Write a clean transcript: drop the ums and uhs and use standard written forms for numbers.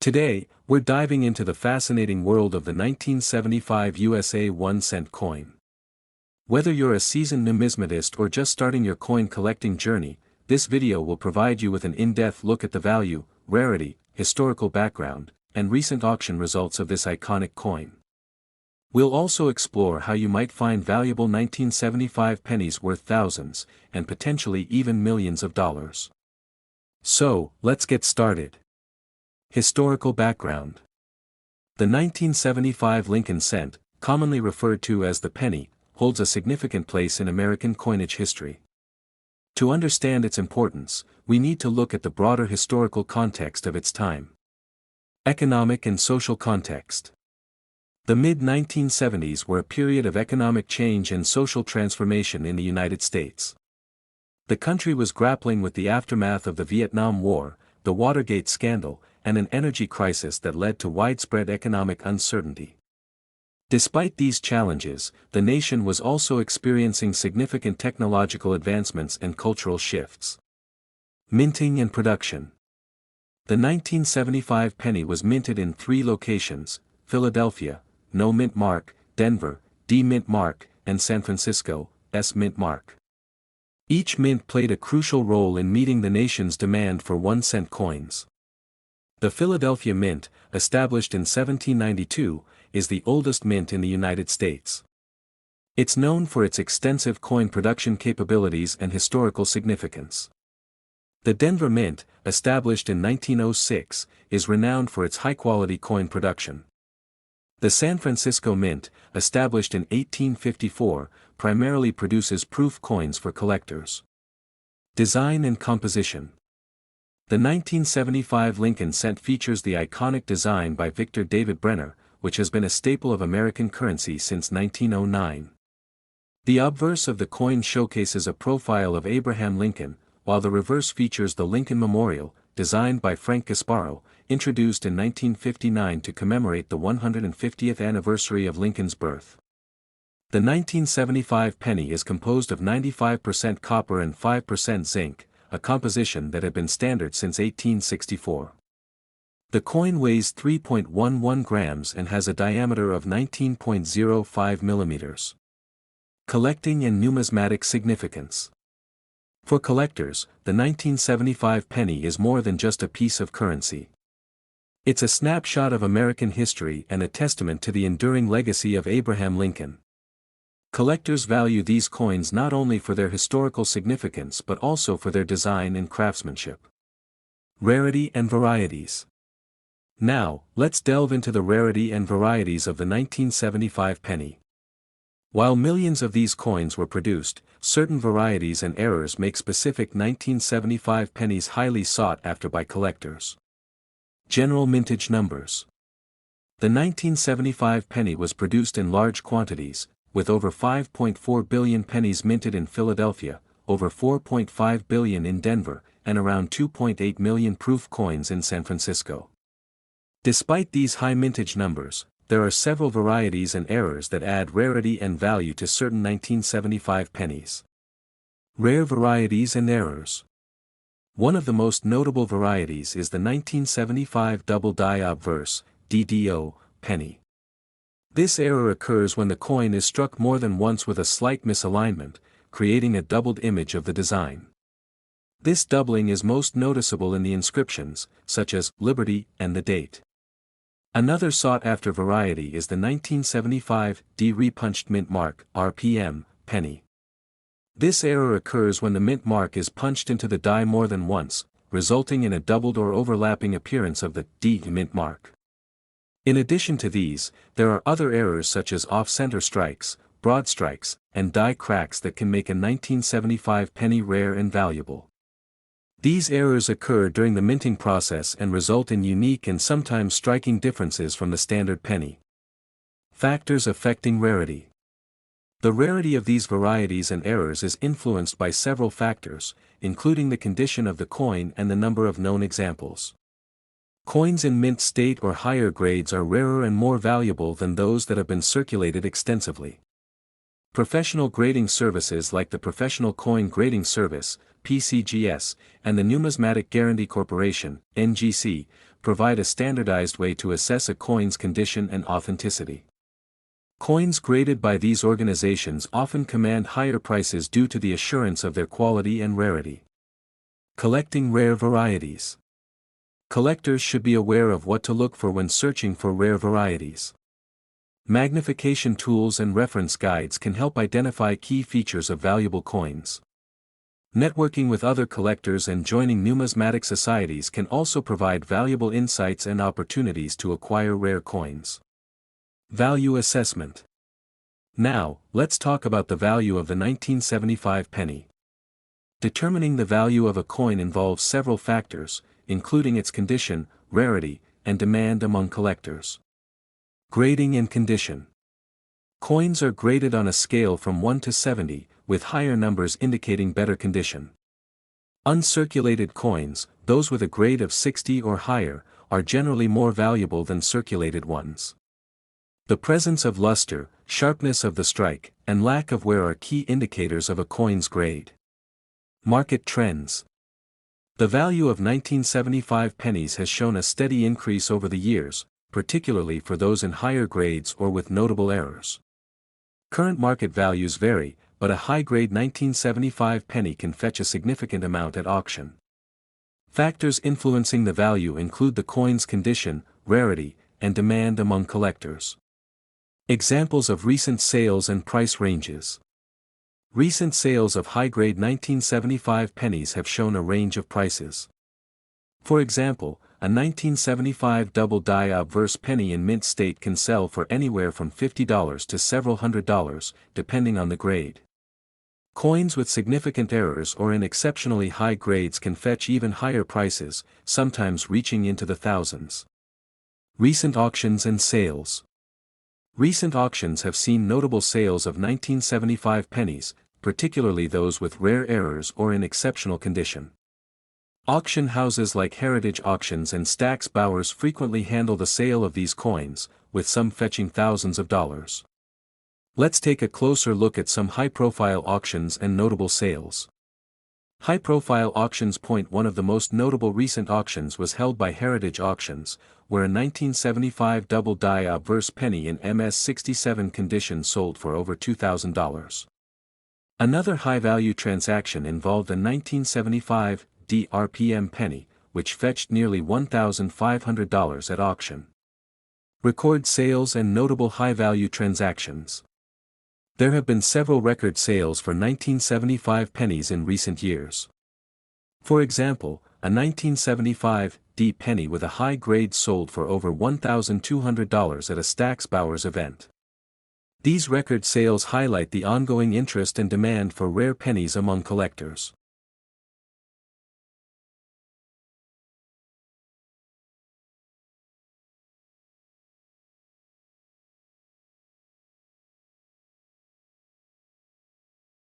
Today, we're diving into the fascinating world of the 1975 USA 1-cent coin. Whether you're a seasoned numismatist or just starting your coin collecting journey, this video will provide you with an in-depth look at the value, rarity, historical background, and recent auction results of this iconic coin. We'll also explore how you might find valuable 1975 pennies worth thousands, and potentially even millions of dollars. So, let's get started. Historical background. The 1975 Lincoln cent, commonly referred to as the penny, holds a significant place in American coinage history. To understand its importance, we need to look at the broader historical context of its time. Economic and social context. The mid-1970s were a period of economic change and social transformation in the United States. The country was grappling with the aftermath of the Vietnam War, the Watergate scandal, and an energy crisis that led to widespread economic uncertainty. Despite these challenges, the nation was also experiencing significant technological advancements and cultural shifts. Minting and production. The 1975 penny was minted in 3 locations: Philadelphia, No Mint Mark; Denver, D Mint Mark; and San Francisco, S Mint Mark. Each mint played a crucial role in meeting the nation's demand for 1-cent coins. The Philadelphia Mint, established in 1792, is the oldest mint in the United States. It's known for its extensive coin production capabilities and historical significance. The Denver Mint, established in 1906, is renowned for its high-quality coin production. The San Francisco Mint, established in 1854, primarily produces proof coins for collectors. Design and composition. The 1975 Lincoln cent features the iconic design by Victor David Brenner, which has been a staple of American currency since 1909. The obverse of the coin showcases a profile of Abraham Lincoln, while the reverse features the Lincoln Memorial, designed by Frank Gasparo, introduced in 1959 to commemorate the 150th anniversary of Lincoln's birth. The 1975 penny is composed of 95% copper and 5% zinc, a composition that had been standard since 1864. The coin weighs 3.11 grams and has a diameter of 19.05 millimeters. Collecting and numismatic significance. For collectors, the 1975 penny is more than just a piece of currency. It's a snapshot of American history and a testament to the enduring legacy of Abraham Lincoln. Collectors value these coins not only for their historical significance but also for their design and craftsmanship. Rarity and varieties. Now, let's delve into the rarity and varieties of the 1975 penny. While millions of these coins were produced, certain varieties and errors make specific 1975 pennies highly sought after by collectors. General mintage numbers. The 1975 penny was produced in large quantities, with over 5.4 billion pennies minted in Philadelphia, over 4.5 billion in Denver, and around 2.8 million proof coins in San Francisco. Despite these high mintage numbers, there are several varieties and errors that add rarity and value to certain 1975 pennies. Rare varieties and errors. One of the most notable varieties is the 1975 double die obverse, DDO, penny. This error occurs when the coin is struck more than once with a slight misalignment, creating a doubled image of the design. This doubling is most noticeable in the inscriptions, such as Liberty and the date. Another sought-after variety is the 1975 D-repunched mint mark, RPM, penny. This error occurs when the mint mark is punched into the die more than once, resulting in a doubled or overlapping appearance of the D mint mark. In addition to these, there are other errors such as off-center strikes, broad strikes, and die cracks that can make a 1975 penny rare and valuable. These errors occur during the minting process and result in unique and sometimes striking differences from the standard penny. Factors affecting rarity. The rarity of these varieties and errors is influenced by several factors, including the condition of the coin and the number of known examples. Coins in mint state or higher grades are rarer and more valuable than those that have been circulated extensively. Professional grading services like the Professional Coin Grading Service, PCGS, and the Numismatic Guarantee Corporation, NGC, provide a standardized way to assess a coin's condition and authenticity. Coins graded by these organizations often command higher prices due to the assurance of their quality and rarity. Collecting rare varieties. Collectors should be aware of what to look for when searching for rare varieties. Magnification tools and reference guides can help identify key features of valuable coins. Networking with other collectors and joining numismatic societies can also provide valuable insights and opportunities to acquire rare coins. Value assessment. Now, let's talk about the value of the 1975 penny. Determining the value of a coin involves several factors, including its condition, rarity, and demand among collectors. Grading and condition. Coins are graded on a scale from 1 to 70, with higher numbers indicating better condition. Uncirculated coins, those with a grade of 60 or higher, are generally more valuable than circulated ones. The presence of luster, sharpness of the strike, and lack of wear are key indicators of a coin's grade. Market trends. The value of 1975 pennies has shown a steady increase over the years, particularly for those in higher grades or with notable errors. Current market values vary, but a high-grade 1975 penny can fetch a significant amount at auction. Factors influencing the value include the coin's condition, rarity, and demand among collectors. Examples of recent sales and price ranges. Recent sales of high-grade 1975 pennies have shown a range of prices. For example, a 1975 double-die obverse penny in mint state can sell for anywhere from $50 to several $100s, depending on the grade. Coins with significant errors or in exceptionally high grades can fetch even higher prices, sometimes reaching into the thousands. Recent auctions and sales. Recent auctions have seen notable sales of 1975 pennies, particularly those with rare errors or in exceptional condition. Auction houses like Heritage Auctions and Stack's Bowers frequently handle the sale of these coins, with some fetching thousands of dollars. Let's take a closer look at some high-profile auctions and notable sales. High-profile auctions. One of the most notable recent auctions was held by Heritage Auctions, where a 1975 double-die obverse penny in MS-67 condition sold for over $2,000. Another high-value transaction involved a 1975 DRPM penny, which fetched nearly $1,500 at auction. Record sales and notable high-value transactions. There have been several record sales for 1975 pennies in recent years. For example, a 1975 D penny with a high grade sold for over $1,200 at a Stack's Bowers event. These record sales highlight the ongoing interest and demand for rare pennies among collectors.